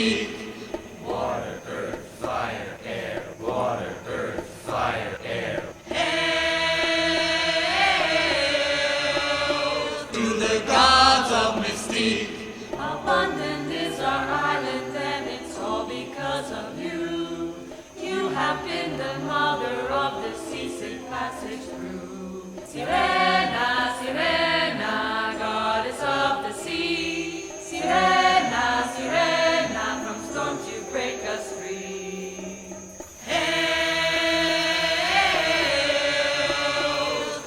Myztik. Water, earth, fire, air. Water, earth, fire, air. Hail to the gods of Myztik. Abundant is our island, and it's all because of you. You have been the mother of the seasick passage through. Sirena, Sirena, goddess of the sea. Sirena, Sirena, from storms you break us free. Hail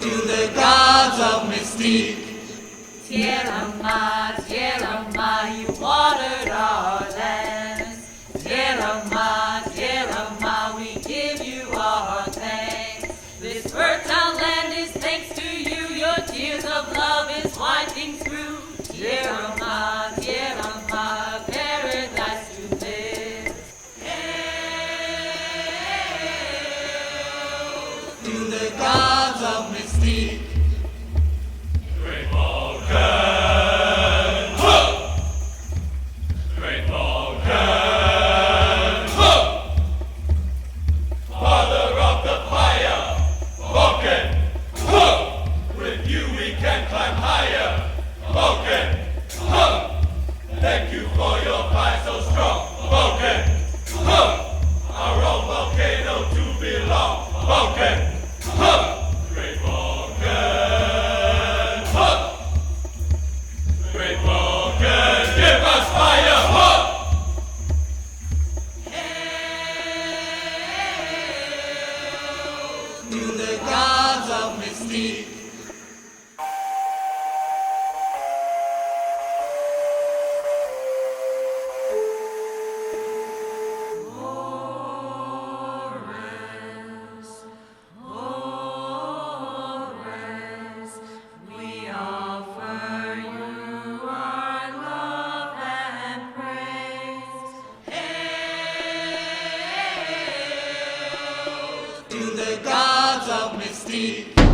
to the gods of Myztik. TierraMitica, you watered our lands. TierraMitica, we give you our thanks. This fertile land is thanks to you. Your tears of love is wiping through. TierraMitica, paradise to live. Hail to the gods of Myztik. Thank you for your fire so strong, Vulcan. Our own volcano to belong, Vulcan. Great Vulcan. Great Vulcan, give us fire. Hail to the gods of Myztik. We offer you our love and praise. Hail to the gods of Myztik.